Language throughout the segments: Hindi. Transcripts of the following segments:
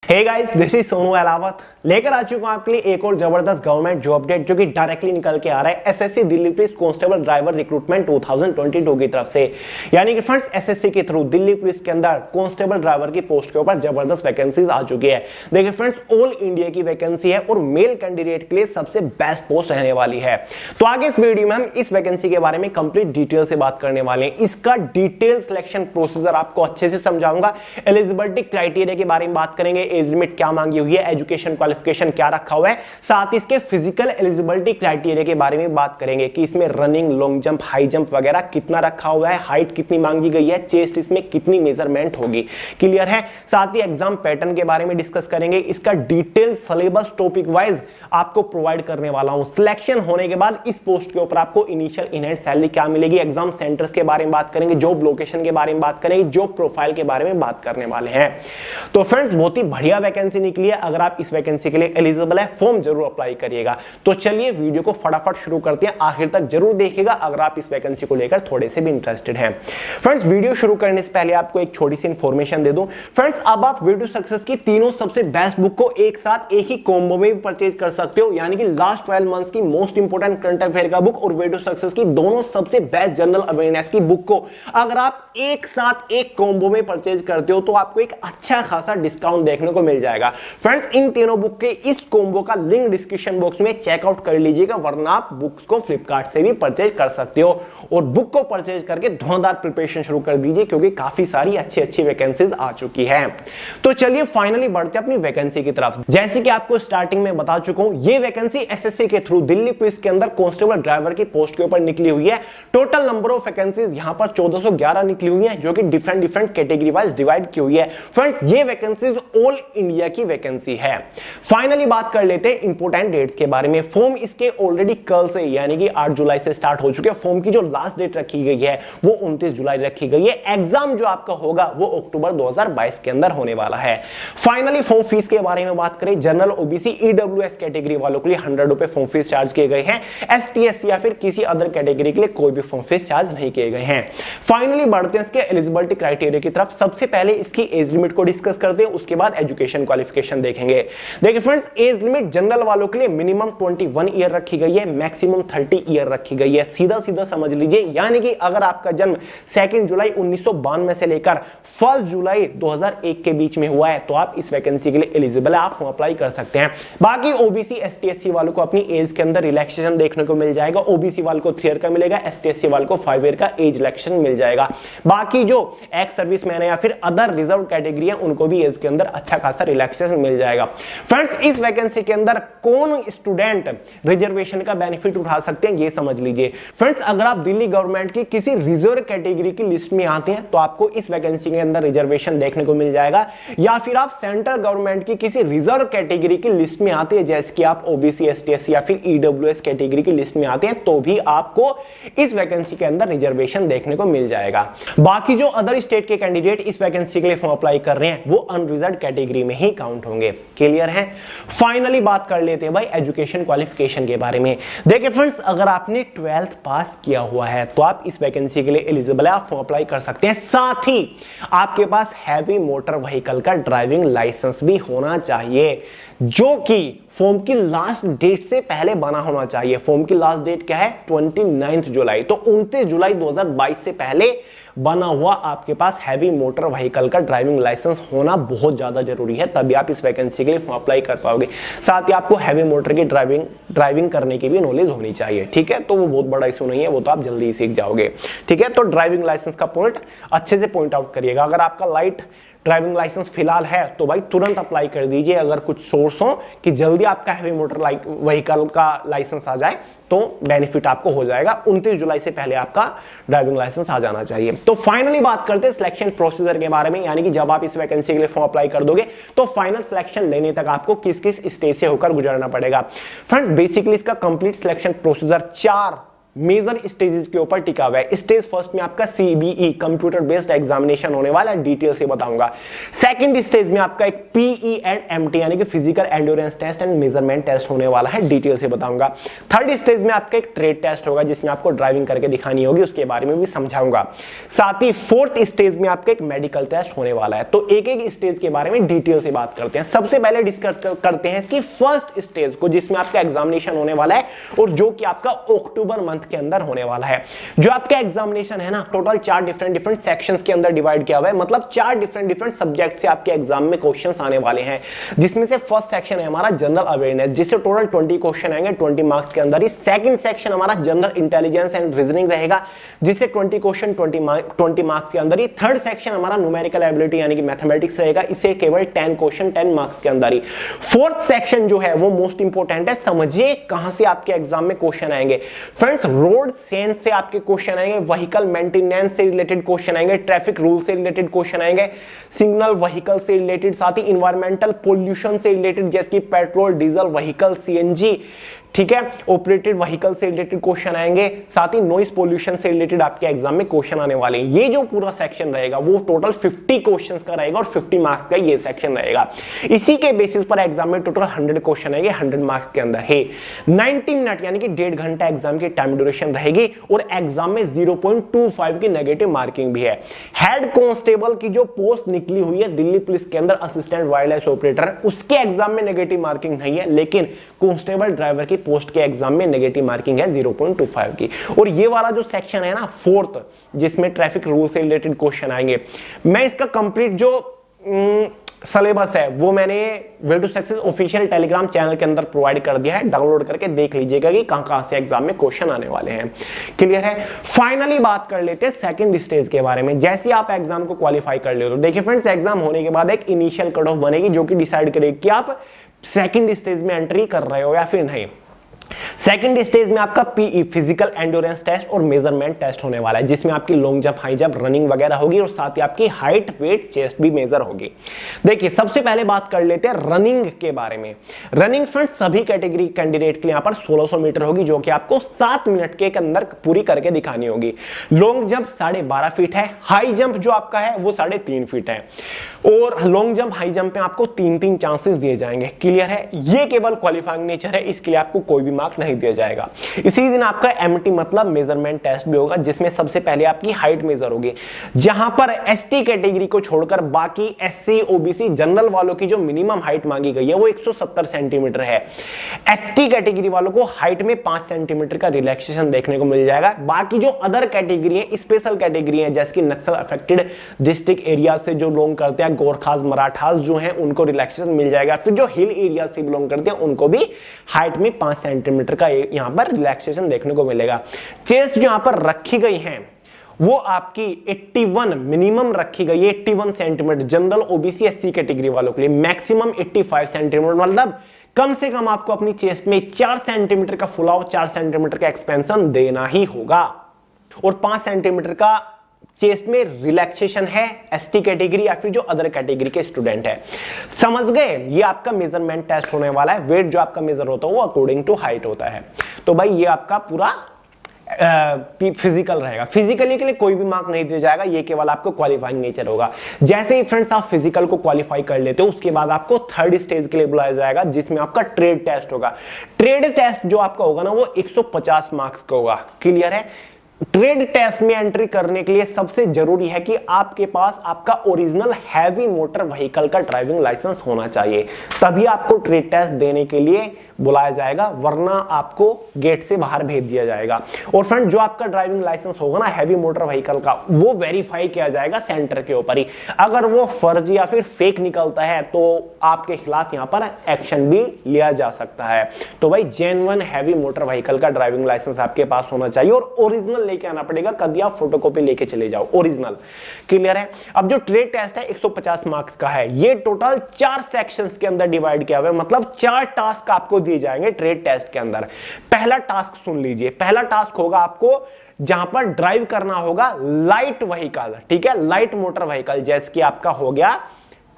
Hey guys, this is Sonu Alawat लेकर आ चुका हूं आपके लिए एक और जबरदस्त गवर्नमेंट जॉब अपडेट जो कि डायरेक्टली निकल के आ रहा है SSC Delhi police constable driver recruitment 2022 की तरफ से। यानी कि फ्रेंड्स, एसएससी के थ्रू दिल्ली पुलिस के अंदर कांस्टेबल ड्राइवर की पोस्ट के ऊपर जबरदस्त वैकेंसीज आ चुकी है। देखिए फ्रेंड्स, ऑल इंडिया की वैकेंसी है और मेल कैंडिडेट के लिए सबसे बेस्ट पोस्ट रहने वाली है। तो आगे इस वीडियो में हम इस वैकेंसी के बारे में कंप्लीट डिटेल से बात करने वाले हैं। इसका डिटेल सिलेक्शन प्रोसीजर आपको अच्छे से समझाऊंगा। एलिजिबिलिटी क्राइटेरिया के बारे में बात करेंगे, एज लिमिट क्या मांगी हुई है, एजुकेशन क्वालिफिकेशन क्या रखा हुआ है, साथ ही इसके फिजिकल एलिजिबिलिटी क्राइटेरिया के बारे में बात करेंगे कि इसमें running, long jump, high jump वगैरह कितना रखा हुआ है, हाइट कितनी मांगी गई है, चेस्ट इसमें कितनी मेजरमेंट होगी, क्लियर है। साथ ही एग्जाम पैटर्न के बारे में डिस्कस करेंगे। इसका डिटेल सिलेबस टॉपिक वाइज आपको प्रोवाइड करने वाला हूं। सिलेक्शन होने के बाद इस पोस्ट के ऊपर आपको इनिशियल इन हैंड सैलरी क्या मिलेगी, एग्जाम सेंटर्स के बारे में बात करेंगे, जॉब लोकेशन के बारे में बात करेंगे, जॉब प्रोफाइल के बारे में बात करने वाले हैं। तो फ्रेंड्स, बहुत ही बढ़िया वैकेंसी निकली है। अगर आप इस वैकेंसी के लिए एलिजिबल है, फॉर्म जरूर अप्लाई करिएगा। तो चलिए वीडियो को फटाफट शुरू करते हैं, आखिर तक जरूर देखिएगा अगर आप इस वैकेंसी को लेकर थोड़े से भी इंटरेस्टेड हैं। फ्रेंड्स, वीडियो शुरू करने से पहले आपको एक छोटी सी इंफॉर्मेशन दे दूं। फ्रेंड्स, अब आप वीडियो सक्सेस की तीनों सबसे बेस्ट बुक को एक साथ एक ही कॉम्बो में भी परचेज कर सकते हो। यानी कि लास्ट 12 मंथ्स की मोस्ट इंपोर्टेंट करंट अफेयर का बुक और वीडियो सक्सेस की दोनों सबसे बेस्ट जनरल अवेयरनेस की बुक को अगर आप एक साथ एक कॉम्बो में परचेज करते हो तो आपको एक अच्छा खासा डिस्काउंट देखने को मिल जाएगा। फ्रेंड्स, इन तीनों बुक के इस कॉम्बो का लिंक डिस्क्रिप्शन बॉक्स में चेकआउट कर लीजिएगा, वरना आप बुक्स को फ्लिपकार्ट से भी परचेज कर सकते हो। और बुक को परचेज करके धुआंधार प्रिपरेशन शुरू कर दीजिए, क्योंकि काफी सारी अच्छी वैकेंसीज आ चुकी है। तो चलिए फाइनली बढ़ते हैं अपनी वैकेंसी की तरफ। जैसे कि आपको स्टार्टिंग में बता चुका हूं, ये वैकेंसी एसएससी के थ्रू दिल्ली पुलिस के अंदर कांस्टेबल ड्राइवर की पोस्ट के ऊपर निकली हुई है। टोटल नंबर ऑफ वैकेंसीज यहां पर 1411 निकली हुई है, जो कि डिफरेंट कैटेगरी वाइज डिवाइड की हुई है। फ्रेंड्स, ये वैकेंसीज ऑल इंडिया की वैकेंसी है। फाइनली बात कर लेते हैं इंपोर्टेंट डेट्स के बारे में। फॉर्म इसके ऑलरेडी कल से यानी कि 8 जुलाई से स्टार्ट हो चुके हैं। फॉर्म की जो लास्ट डेट रखी गई है वो 29 जुलाई रखी गई है। एग्जाम जो आपका होगा वो अक्टूबर 2022 के अंदर होने वाला है। फाइनली फॉर्म फीस के बारे में बात करें, जनरल, ओबीसी, ईडब्ल्यूएस कैटेगरी वालों के लिए 100 रुपए फॉर्म फीस चार्ज किए गए हैं। एसटी, एससी या फिर किसी अदर कैटेगरी के लिए कोई भी फॉर्म फीस चार्ज नहीं किए गए हैं। फाइनली बढ़ते हैं इसके एलिजिबिलिटी क्राइटेरिया की तरफ। सबसे पहले इसकी एज लिमिट को डिस्कस करते हैं, उसके बाद एजुकेशन क्वालिफिकेशन देखेंगे। देखिए फ्रेंड्स, एज लिमिट जनरल वालों के लिए मिनिमम 21 ईयर रखी गई है, मैक्सिमम 30 ईयर रखी गई है। सीधा सीधा समझ लीजिए, यानी कि अगर आपका जन्म 2 जुलाई 1992 से लेकर 1 जुलाई 2001 के बीच में हुआ है तो आप इस वैकेंसी के लिए एलिजिबल है, आप अप्लाई कर सकते हैं। बाकी ओबीसी, एसटी, एससी वालों को अपनी एज के अंदर रिलैक्सेशन देखने को मिल जाएगा। ओबीसी वालों को 3 ईयर का मिलेगा, एसटी, एससी वालों को 5 ईयर का एज रिलैक्सेशन मिल जाएगा। बाकी जो एक्स सर्विसमैन है या फिर अदर रिजर्व कैटेगरी है उनको भी एज के अंदर अच्छा खासा रिलैक्सेशन मिल जाएगा। फ्रेंड्स, इस वैकेंसी के अंदर कौन स्टूडेंट रिजर्वेशन का बेनिफिट उठा सकते हैं ये समझ लीजिए। फ्रेंड्स, अगर आप दिल्ली गवर्नमेंट की किसी रिजर्व कैटेगरी की लिस्ट में आते हैं तो आपको इस वैकेंसी के अंदर रिजर्वेशन देखने को मिल जाएगा, या फिर आप सेंट्रल गवर्नमेंट की किसी रिजर्व कैटेगरी की लिस्ट में आते हैं, जैसे कि आप ओबीसी, एसटी, एससी या फिर ईडब्ल्यूएस कैटेगरी की लिस्ट में आते हैं, तो भी आपको इस वैकेंसी के अंदर रिजर्वेशन देखने को मिल जाएगा। बाकी जो अदर स्टेट के कैंडिडेट इस वैकेंसी के लिए फॉर्म अप्लाई कर रहे हैं वो अनरिजर्व्ड कैटेगरी में ही काउंट होंगे। क्लियर है। फाइनली बात कर लेते हैं भाई एजुकेशन क्वालिफिकेशन के बारे में। देखिए फ्रेंड्स, अगर आपने 12th पास किया हुआ है तो आप इस वैकेंसी के लिए एलिजिबल है, आप फॉर्म अप्लाई कर सकते हैं। साथ ही आपके पास हैवी मोटर व्हीकल का ड्राइविंग लाइसेंस भी होना चाहिए, जो कि फॉर्म की लास्ट डेट से पहले बना होना चाहिए। फॉर्म की लास्ट डेट क्या है? 29 जुलाई। तो 29 जुलाई 2022 से पहले बना हुआ आपके पास हैवी मोटर व्हीकल का ड्राइविंग लाइसेंस होना बहुत ज्यादा जरूरी है, तभी आप इस वैकेंसी के लिए फॉर्म अप्लाई कर पाओगे। साथ ही आपको हैवी मोटर की ड्राइविंग करने की भी नॉलेज होनी चाहिए। ठीक है, तो वो बहुत बड़ा इशू नहीं है, वो तो आप जल्दी ही सीख जाओगे। ठीक है, तो ड्राइविंग लाइसेंस का पॉइंट अच्छे से पॉइंट आउट करिएगा। अगर आपका लाइट ड्राइविंग लाइसेंस फिलहाल है तो भाई तुरंत अप्लाई कर दीजिए। अगर कुछ सोर्स हो कि जल्दी आपका हैवी मोटर व्हीकल का लाइसेंस आ जाए तो बेनिफिट आपको हो जाएगा। 29 जुलाई से पहले आपका ड्राइविंग लाइसेंस आ जाना चाहिए। तो फाइनली बात करते हैं सिलेक्शन प्रोसीजर के बारे में, यानी कि जब आप इस वैकेंसी के लिए फॉर्म अप्लाई कर दोगे तो फाइनल सिलेक्शन लेने तक आपको किस किस स्टेज से होकर गुजरना पड़ेगा। फ्रेंड्स, बेसिकली इसका complete selection procedure 4 major stages के ऊपर टिका हुआ है। स्टेज फर्स्ट में आपका CBE कंप्यूटर बेस्ड एग्जामिनेशन होने वाला है, डिटेल से बताऊंगा। सेकंड स्टेज में आपका एक PE एंड MT यानी कि physical endurance test and measurement test होने वाला है, डिटेल से बताऊंगा। थर्ड स्टेज में आपका एक ट्रेड टेस्ट होगा जिसमें आपको ड्राइविंग करके दिखानी होगी, उसके बारे में भी समझाऊंगा। साथ ही फोर्थ स्टेज में आपका एक मेडिकल टेस्ट होने वाला है। तो एक एक स्टेज के बारे में डिटेल से बात करते हैं। सबसे पहले डिस्कस करते हैं इसकी फर्स्ट स्टेज को जिसमें आपका एग्जामिनेशन होने वाला है और जो कि आपका अक्टूबर मंथ के अंदर होने वाला है। जो आपका एग्जामिनेशन है ना, टोटल 4 डिफरेंट सेक्शंस के अंदर डिवाइड किया हुआ है, मतलब 4 डिफरेंट सब्जेक्ट से आपके एग्जाम में क्वेश्चंस आने वाले हैं। जिसमें से फर्स्ट सेक्शन है हमारा जनरल अवेयरनेस, जिससे टोटल 20 क्वेश्चन आएंगे 20 मार्क्स के अंदर ही। सेकंड सेक्शन हमारा जनरल इंटेलिजेंस एंड रीजनिंग रहेगा, जिससे 20 क्वेश्चन 20 मार्क्स के अंदर ही। थर्ड सेक्शन हमारा न्यूमेरिकल एबिलिटी यानी कि मैथमेटिक्स रहेगा, इससे केवल 10 क्वेश्चन 10 मार्क्स के अंदर ही। फोर्थ सेक्शन जो है वो मोस्ट इंपोर्टेंट है, समझिए कहां से आपके एग्जाम में क्वेश्चन आएंगे। फ्रेंड्स, रोड सेंस से आपके क्वेश्चन आएंगे, व्हीकल मेंटेनेंस से रिलेटेड क्वेश्चन आएंगे, ट्रैफिक रूल से रिलेटेड क्वेश्चन आएंगे, सिग्नल व्हीकल से रिलेटेड, साथ ही इन्वायरमेंटल पोल्यूशन से रिलेटेड जैसे कि पेट्रोल डीजल व्हीकल CNG, ठीक है, ऑपरेटेड व्हीकल से रिलेटेड क्वेश्चन आएंगे, साथ ही नॉइस पोल्यूशन से रिलेटेड आपके एग्जाम में क्वेश्चन आने वाले हैं। ये जो पूरा सेक्शन रहेगा वो टोटल 50 क्वेश्चंस का रहेगा और 50 मार्क्स का ये सेक्शन रहेगा। इसी के बेसिस पर एग्जाम में टोटल 100 क्वेश्चन आएंगे 100 मार्क्स के अंदर है। 90 मिनट यानी कि 1.5 घंटा एग्जाम की टाइम ड्यूरेशन रहेगी और एग्जाम में 0.25 की नेगेटिव मार्किंग भी है। हेड कांस्टेबल की जो पोस्ट निकली हुई है दिल्ली पुलिस के अंदर, असिस्टेंट वाइल्ड लाइफ ऑपरेटर, उसके एग्जाम में नेगेटिव मार्किंग नहीं है, लेकिन कांस्टेबल ड्राइवर की पोस्ट के एग्जाम में नेगेटिव मार्किंग है 0.25 की। और ये वाला जो सेक्शन है ना फोर्थ, जिसमें ट्रैफिक रूल से रिलेटेड क्वेश्चन आएंगे, मैं इसका कंप्लीट जो सिलेबस है वो मैंने way to success official Telegram channel के अंदर प्रोवाइड कर दिया है, डाउनलोड करके देख लीजिएगा कि कहां से एग्जाम में क्वेश्चन आने वाले हैं। क्लियर है। फाइनली बात कर लेते हैं सेकंड स्टेज के बारे में। जैसे आप एग्जाम को क्वालिफाई कर ले तो देखिए फ्रेंड्स, एग्जाम होने के बाद एक इनिशियल कट ऑफ बनेगी जो कि डिसाइड करेगी कि आप सेकंड स्टेज में एंट्री कर रहे हो या फिर नहीं। सेकंड स्टेज में आपका PE फिजिकल एंड्योरेंस टेस्ट और मेजरमेंट टेस्ट होने वाला है, जिसमें आपकी long jump, high jump, running वगैरह होगी और साथ ही आपकी हाइट, वेट, चेस्ट भी मेजर होगी। देखिए सबसे पहले बात कर लेते हैं रनिंग के बारे में। रनिंग फ्रेंड्स सभी कैटेगरी कैंडिडेट के लिए यहाँ पर 1600 मीटर होगी, जो कि आपको 7 मिनट के अंदर पूरी करके दिखानी होगी। लॉन्ग जंप 12.5 फीट है, हाई जंप जो आपका है वो 3.5 फीट है, और लॉन्ग जंप हाई जंप में आपको 3 चांसेस दिए जाएंगे। क्लियर है। ये केवल क्वालिफाइंग नेचर है, इसके लिए आपको कोई भी मार्क नहीं दिया जाएगा। इसी दिन आपका MT मतलब मेजरमेंट टेस्ट भी होगा, जिसमें सबसे पहले आपकी हाइट मेजर होगी, जहां पर ST कैटेगरी को छोड़कर बाकी SC OBC जनरल वालों की जो मिनिमम हाइट मांगी गई है वो 170 सेंटीमीटर है। ST कैटेगरी वालों को हाइट में 5 सेंटीमीटर का रिलैक्सेशन देखने को मिल जाएगा। बाकी जो अदर कैटेगरी है, स्पेशल कैटेगरी है, जैसे कि नक्सल अफेक्टेड डिस्ट्रिक्ट एरिया से जो बिलोंग करते हैं, गोरखास मराठास जो हैं, उनको रिलैक्सेशन मिल जाएगा। फिर जो हिल एरिया से बिलोंग करते हैं उनको भी हाइट में 5 सेंटीमीटर का यहां पर रिलैक्सेशन देखने को मिलेगा। चेस्ट जो यहां पर रखी गई है वो आपकी 81 मिनिमम रखी गई है, 81 centimetre general OBC SC category वालों के लिए, मैक्सिमम 85 सेंटीमीटर, मतलब कम से कम आपको अपनी चेस्ट में 4 सेंटीमीटर का फुलाव, 4 सेंटीमीटर का एक्सपेंशन देना ही होगा। और 5 सेंटीमीटर का चेस्ट में रिलैक्सेशन है ST कैटेगरी या फिर जो अदर कैटेगरी के स्टूडेंट है। समझ गए। ये आपका मेजरमेंट टेस्ट होने वाला है। वेट जो आपका मेजर होता है वो अकॉर्डिंग टू हाइट होता है। तो भाई ये आपका पूरा फिजिकल रहेगा। फिजिकली के लिए कोई भी मार्क नहीं दिया जाएगा, ये केवल आपको क्वालिफाइंग नेचर होगा। जैसे ही फ्रेंड्स आप फिजिकल को क्वालिफाई कर लेते हो, उसके बाद आपको थर्ड स्टेज के लिए बुलाया जाएगा, जिसमें आपका ट्रेड टेस्ट होगा। ट्रेड टेस्ट जो आपका होगा ना वो 150 मार्क्स का होगा। क्लियर है। ट्रेड टेस्ट में एंट्री करने के लिए सबसे जरूरी है कि आपके पास आपका ओरिजिनल हैवी मोटर व्हीकल का ड्राइविंग लाइसेंस होना चाहिए, तभी आपको ट्रेड टेस्ट देने के लिए बुलाया जाएगा, वरना आपको गेट से बाहर भेज दिया जाएगा। और फ्रेंड जो आपका ड्राइविंग लाइसेंस होगा ना हैवी मोटर व्हीकल का, वो वेरीफाई किया जाएगा सेंटर के ऊपर ही। अगर वो फर्जी या फिर फेक निकलता है तो आपके खिलाफ यहां पर एक्शन भी लिया जा सकता है। तो भाई जेन्युइन हैवी मोटर व्हीकल का ड्राइविंग लाइसेंस आपके पास होना चाहिए और ओरिजिनल लेके आना पड़ेगा, कभी आप फोटोकॉपी लेके चले जाओ, ओरिजिनल। क्लियर है। अब जो ट्रेड टेस्ट है 150 मार्क्स का है, ये टोटल 4 सेक्शंस के अंदर डिवाइड किया हुआ है, मतलब 4 टास्क आपको दिए जाएंगे ट्रेड टेस्ट के अंदर। पहला टास्क सुन लीजिए। पहला टास्क होगा आपको जहां पर ड्राइव करना होगा लाइट व्हीकल, ठीक है, लाइट मोटर व्हीकल, जैसे कि आपका हो गया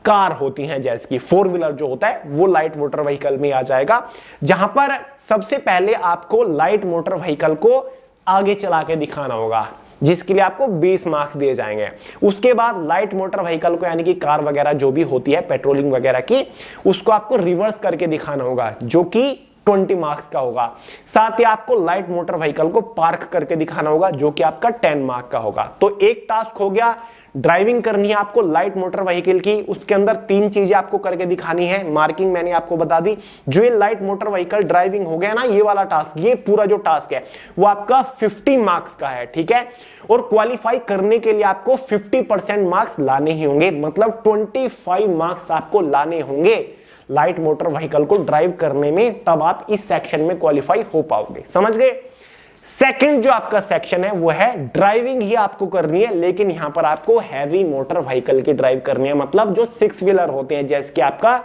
कार होती हैं, जैसे कि 4 व्हीलर जो होता है वो लाइट मोटर व्हीकल में आ जाएगा, जहां पर सबसे पहले आपको लाइट मोटर व्हीकल को आगे चला के दिखाना होगा, जिसके लिए आपको 20 मार्क्स दिए जाएंगे। उसके बाद लाइट मोटर व्हीकल को, यानी कि कार वगैरह जो भी होती है पेट्रोलिंग वगैरह की, उसको आपको रिवर्स करके दिखाना होगा, जो कि 20 मार्क्स का होगा। साथ ही आपको लाइट मोटर व्हीकल को पार्क करके दिखाना होगा, जो कि आपका 10 मार्क का होगा। तो एक टास्क हो गया, ड्राइविंग करनी है आपको लाइट मोटर व्हीकल की, उसके अंदर 3 चीजें आपको करके दिखानी है। मार्किंग मैंने आपको बता दी। जो ये लाइट मोटर व्हीकल ड्राइविंग हो गया ना, ये वाला टास्क, ये पूरा जो टास्क है वो आपका 50 मार्क्स का है, ठीक है। और क्वालिफाई करने के लिए आपको 50% मार्क्स लाने ही होंगे, मतलब 25 मार्क्स आपको लाने होंगे लाइट मोटर व्हीकल को ड्राइव करने में, तब आप इस सेक्शन में क्वालिफाई हो पाओगे। समझ गए। सेकंड जो आपका सेक्शन है वो है ड्राइविंग ही आपको करनी है, लेकिन यहां पर आपको हैवी मोटर व्हीकल की ड्राइव करनी है, मतलब जो 6 व्हीलर होते हैं, जैसे कि आपका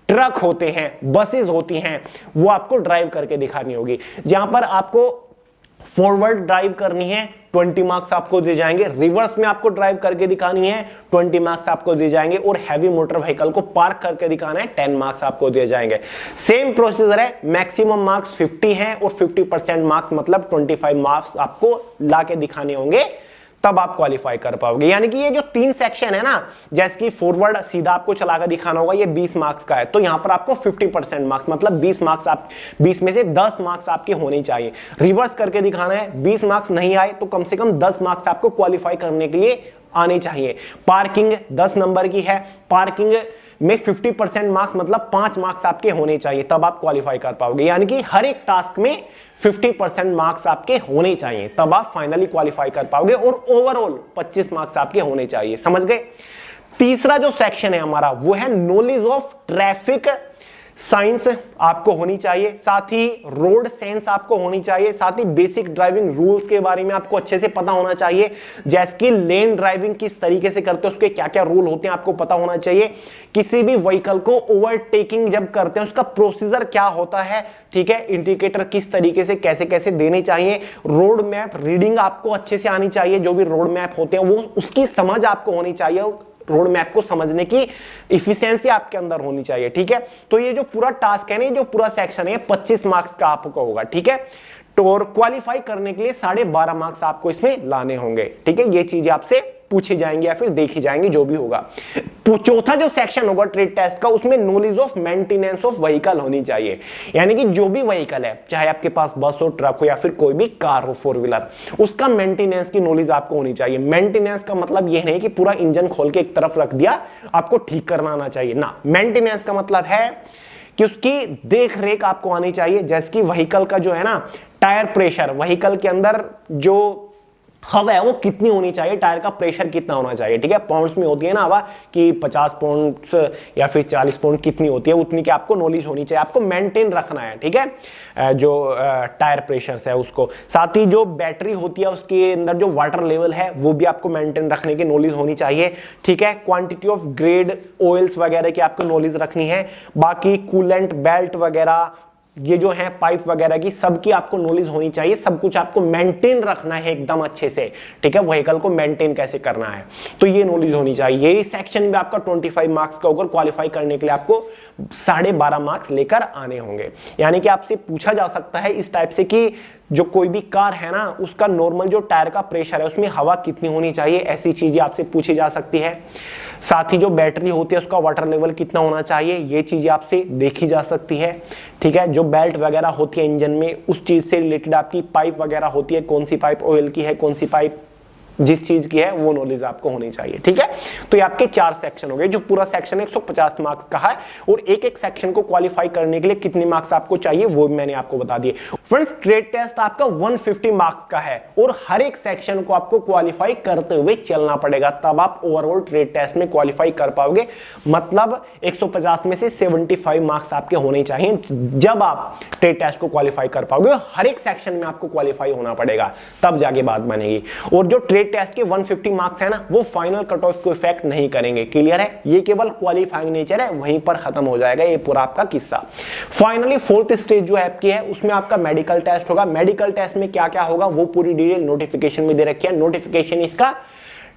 ट्रक होते हैं, बसेस होती हैं, वो आपको ड्राइव करके दिखानी होगी। जहां पर आपको फॉरवर्ड ड्राइव करनी है, 20 मार्क्स आपको दिए जाएंगे। रिवर्स में आपको ड्राइव करके दिखानी है, 20 मार्क्स आपको दिए जाएंगे। और हैवी मोटर व्हीकल को पार्क करके दिखाना है, 10 मार्क्स आपको दिए जाएंगे। सेम प्रोसीजर है, मैक्सिमम मार्क्स 50 है और 50% मार्क्स मतलब 25 मार्क्स आपको लाके दिखाने होंगे, तब आप क्वालिफाई कर पाओगे। यानी कि ये जो 3 सेक्शन है ना, जैसे कि फॉरवर्ड सीधा आपको चलाकर दिखाना होगा, ये 20 मार्क्स का है, तो यहां पर आपको 50% मार्क्स मतलब 20 मार्क्स, आप 20 में से 10 मार्क्स आपके होने चाहिए। रिवर्स करके दिखाना है, 20 मार्क्स नहीं आए तो कम से कम 10 मार्क्स आपको क्वालिफाई करने के लिए आने चाहिए। पार्किंग 10 नंबर की है, पार्किंग में 50% मार्क्स मतलब 5 मार्क्स आपके होने चाहिए, तब आप क्वालिफाई कर पाओगे। यानी कि हर एक टास्क में 50% मार्क्स आपके होने चाहिए, तब आप फाइनली क्वालिफाई कर पाओगे। और ओवरऑल 25 मार्क्स आपके होने चाहिए। समझ गए। तीसरा जो सेक्शन है हमारा वो है नॉलेज ऑफ ट्रैफिक साइंस आपको होनी चाहिए, साथ ही रोड सेंस आपको होनी चाहिए, साथ ही बेसिक ड्राइविंग रूल्स के बारे में आपको अच्छे से पता होना चाहिए, जैसे कि लेन ड्राइविंग किस तरीके से करते हैं, उसके क्या क्या रूल होते हैं आपको पता होना चाहिए। किसी भी व्हीकल को ओवरटेकिंग जब करते हैं उसका प्रोसीजर क्या होता है, ठीक है। इंडिकेटर किस तरीके से कैसे कैसे देने चाहिए, रोड मैप रीडिंग आपको अच्छे से आनी चाहिए, जो भी रोड मैप होते हैं वो उसकी समझ आपको होनी चाहिए, रोड मैप को समझने की इफिशिएंसी आपके अंदर होनी चाहिए, ठीक है। तो ये जो पूरा टास्क है ना, जो पूरा सेक्शन है 25 मार्क्स का आपको होगा, ठीक है। तो और क्वालिफाई करने के लिए 12.5 मार्क्स आपको इसमें लाने होंगे, ठीक है। ये चीजें आपसे पूछी जाएंगी या फिर देखी जाएंगी, जो भी होगा। चौथा जो सेक्शन होगा ट्रेड टेस्ट का, उसमें knowledge of maintenance of vehicle होनी चाहिए। यानी कि जो भी व्हीकल है, चाहे आपके पास बस हो, ट्रक हो या फिर कोई भी कार हो 4 व्हीलर, उसका मेंटेनेंस की नॉलेज आपको होनी चाहिए। मेंटेनेंस का मतलब यह नहीं कि पूरा इंजन खोल के एक तरफ रख दिया, आपको ठीक करना आना चाहिए ना। मेंटेनेंस का मतलब है कि उसकी देख रेख आपको आनी चाहिए, जैसे कि व्हीकल का जो है ना टायर प्रेशर, व्हीकल के अंदर जो हवा है वो कितनी होनी चाहिए, टायर का प्रेशर कितना होना चाहिए, ठीक है। पाउंड्स में होती है ना हवा कि 50 पाउंड्स या फिर 40 पाउंड कितनी होती है, उतनी की आपको नॉलेज होनी चाहिए, आपको मेंटेन रखना है, ठीक है, जो टायर प्रेशर है उसको। साथ ही जो बैटरी होती है उसके अंदर जो वाटर लेवल है वो भी आपको मेंटेन रखने की नॉलेज होनी चाहिए, ठीक है। क्वांटिटी ऑफ ग्रेड ऑयल्स वगैरह की आपको नॉलेज रखनी है। बाकी कूलेंट बेल्ट वगैरह ये जो है पाइप वगैरह की सबकी आपको नॉलेज होनी चाहिए। सब कुछ आपको मेंटेन रखना है एकदम अच्छे से, ठीक है। व्हीकल को मेंटेन कैसे करना है, तो ये नॉलेज होनी चाहिए। यही सेक्शन में आपका 25 मार्क्स का होगा। क्वालिफाई करने के लिए आपको 12.5 मार्क्स लेकर आने होंगे। यानी कि आपसे पूछा जा सकता है इस टाइप से कि जो कोई भी कार है ना, उसका नॉर्मल जो टायर का प्रेशर है उसमें हवा कितनी होनी चाहिए, ऐसी चीजें आपसे पूछी जा सकती है। साथ ही जो बैटरी होती है उसका वाटर लेवल कितना होना चाहिए, ये चीजें आपसे देखी जा सकती है, ठीक है। जो बेल्ट वगैरह होती है इंजन में, उस चीज से रिलेटेड आपकी पाइप वगैरह होती है, कौन सी पाइप ऑयल की है, कौन सी पाइप जिस चीज की है, वो नॉलेज आपको होनी चाहिए, ठीक है। तो ये आपके 4 सेक्शन हो गए। जो पूरा सेक्शन 150 मार्क्स का है, और एक एक सेक्शन को क्वालिफाई करने के लिए कितने मार्क्स आपको चाहिए वो मैंने आपको बता दिए। फ्रेंड्स, ट्रेड टेस्ट आपका 150 मार्क्स का है, और हर एक सेक्शन को आपको क्वालिफाई करते हुए चलना पड़ेगा, तब आप ओवरऑल ट्रेड टेस्ट में क्वालिफाई कर पाओगे। मतलब 150 में से 75 मार्क्स आपके होने चाहिए जब आप ट्रेड टेस्ट को क्वालिफाई कर पाओगे। हर एक सेक्शन में आपको क्वालिफाई होना पड़ेगा, तब जाके बात बनेगी। और जो ट्रेड टेस्ट के 150 मार्क्स है ना, वो फाइनल कट ऑफ को इफेक्ट नहीं करेंगे। क्लियर है, ये केवल क्वालिफाइंग नेचर है, वहीं पर खत्म हो जाएगा ये पूरा आपका किस्सा। फाइनली 4th स्टेज जो आपकी है उसमें आपका मेडिकल टेस्ट होगा। मेडिकल टेस्ट में क्या क्या होगा वो पूरी डिटेल नोटिफिकेशन में दे रखी है। नोटिफिकेशन इसका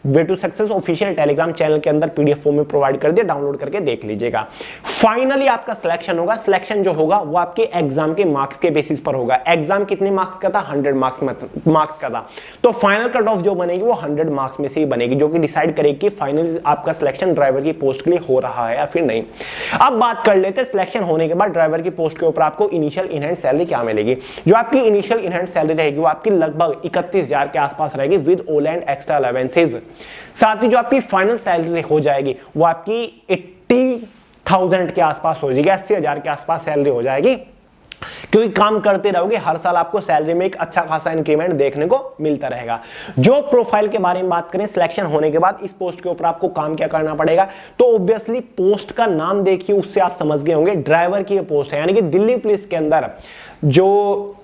way to success official Telegram channel के अंदर पीडीएफ फॉर्म में प्रोवाइड कर दिया, डाउनलोड करके देख लीजिएगा। फाइनली आपका सिलेक्शन होगा। सिलेक्शन जो होगा वो आपके एग्जाम के मार्क्स के बेसिस पर होगा। एग्जाम कितने मार्क्स का था? 100 मार्क्स का था। तो फाइनल कट ऑफ जो बनेगी वो 100 मार्क्स में से ही बनेगी, जो कि डिसाइड करेगी कि फाइनली आपका सिलेक्शन ड्राइवर की पोस्ट के लिए हो रहा है या फिर नहीं। अब बात कर लेते हैं सिलेक्शन होने के बाद ड्राइवर की पोस्ट के ऊपर आपको इनिशियल इन हैंड सैलरी क्या मिलेगी। जो आपकी इनिशियल इन हैंड सैलरी रहेगी वो आपकी लगभग 31,000 के आसपास रहेगी with all and extra allowances. साथ ही जो आपकी फाइनल सैलरी हो जाएगी वो आपकी 80,000 के आसपास हो जाएगी, 80,000 के आसपास सैलरी हो जाएगी, क्योंकि काम करते रहोगे हर साल आपको सैलरी में एक अच्छा खासा इंक्रीमेंट देखने को मिलता रहेगा। जो प्रोफाइल के बारे में बात करें, सिलेक्शन होने के बाद इस पोस्ट के ऊपर आपको काम क्या करना पड़ेगा, तो ऑब्वियसली पोस्ट का नाम देखिए, उससे आप समझ गए होंगे ड्राइवर की पोस्ट है। यानी कि दिल्ली पुलिस के अंदर जो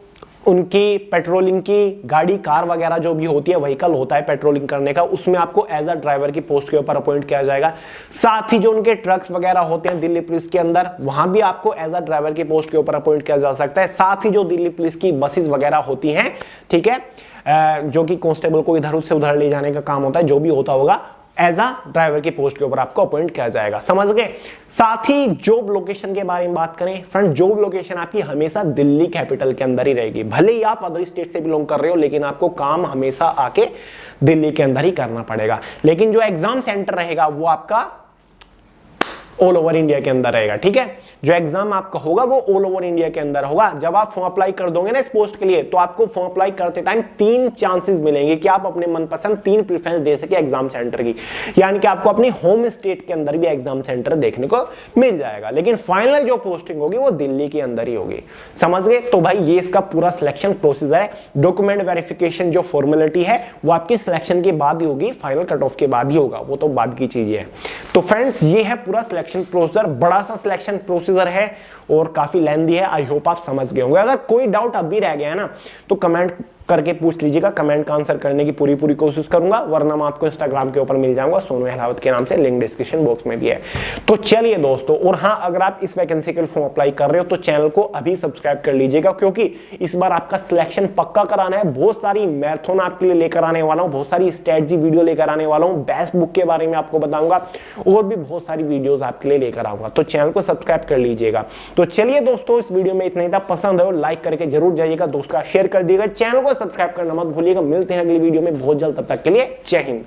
उनकी पेट्रोलिंग की गाड़ी कार वगैरह जो भी होती है, व्हीकल होता है पेट्रोलिंग करने का, उसमें आपको एज अ ड्राइवर की पोस्ट के ऊपर अपॉइंट किया जाएगा। साथ ही जो उनके ट्रक्स वगैरह होते हैं दिल्ली पुलिस के अंदर, वहां भी आपको एज अ ड्राइवर की पोस्ट के ऊपर अपॉइंट किया जा सकता है। साथ ही जो दिल्ली पुलिस की बसेस वगैरह होती हैं, ठीक है, जो कि कांस्टेबल को इधर से उधर ले जाने का काम होता है, जो भी होता होगा एज अ ड्राइवर की पोस्ट के ऊपर आपको अपॉइंट किया जाएगा। समझ गए। साथ ही जॉब लोकेशन के बारे में बात करें फ्रेंड, जॉब लोकेशन आपकी हमेशा दिल्ली कैपिटल के अंदर ही रहेगी। भले ही आप अदर स्टेट से बिलोंग कर रहे हो, लेकिन आपको काम हमेशा आके दिल्ली के अंदर ही करना पड़ेगा। लेकिन जो एग्जाम सेंटर रहेगा वो आपका ऑल ओवर इंडिया के अंदर रहेगा। ठीक है, जो एग्जाम आपका होगा वो ऑल ओवर इंडिया के अंदर होगा। जब आप फॉर्म अप्लाई कर दोगे ना इस पोस्ट के लिए, तो आपको फॉर्म अप्लाई करते टाइम 3 चांसेस मिलेंगे कि आप अपने मनपसंद 3 प्रेफरेंस दे सके एग्जाम सेंटर की। यानी कि आपको अपनी होम स्टेट के अंदर भी एग्जाम सेंटर देखने को मिल जाएगा, लेकिन फाइनल जो पोस्टिंग होगी वो दिल्ली के अंदर ही होगी। समझ गए। तो भाई ये इसका पूरा सिलेक्शन प्रोसीजर है। डॉक्यूमेंट वेरिफिकेशन जो फॉर्मेलिटी है वो आपकी सिलेक्शन के बाद ही होगी, फाइनल कट ऑफ के बाद ही होगा, वो तो बाद की चीज है। तो फ्रेंड्स ये है पूरा सिलेक्शन प्रोसीजर। बड़ा सा सिलेक्शन प्रोसीजर है और काफी लेंथी है। आई होप आप समझ गए होंगे। अगर कोई डाउट अभी रह गया है ना, तो कमेंट करके पूछ लीजिएगा। कमेंट का आंसर करने की पूरी कोशिश करूंगा, वरना मैं आपको इंस्टाग्राम के ऊपर मिल जाऊंगा, सोनू अहलावत के नाम से, लिंक डिस्क्रिप्शन बॉक्स में भी है। तो चलिए दोस्तों, और हाँ, अगर आप इस वैकेंसी के लिए फॉर्म अप्लाई कर रहे हो तो चैनल को अभी सब्सक्राइब कर लीजिएगा, क्योंकि इस बार आपका सिलेक्शन पक्का कराना है। बहुत सारी मैराथन आपके लिए लेकर आने वाला हूं, बहुत सारी स्ट्रेटजी वीडियो लेकर आने वाला हूं, बेस्ट बुक के बारे में आपको बताऊंगा, और भी बहुत सारी वीडियोस आपके लिए लेकर आऊंगा। तो चैनल को सब्सक्राइब कर लीजिएगा। तो चलिए दोस्तों, इस वीडियो में इतना ही था। पसंद है लाइक करके जरूर जाइएगा, दोस्त का शेयर कर दिएगा, चैनल को सब्सक्राइब करना मत भूलिएगा। मिलते हैं अगली वीडियो में बहुत जल्द, तब तक के लिए जय हिंद।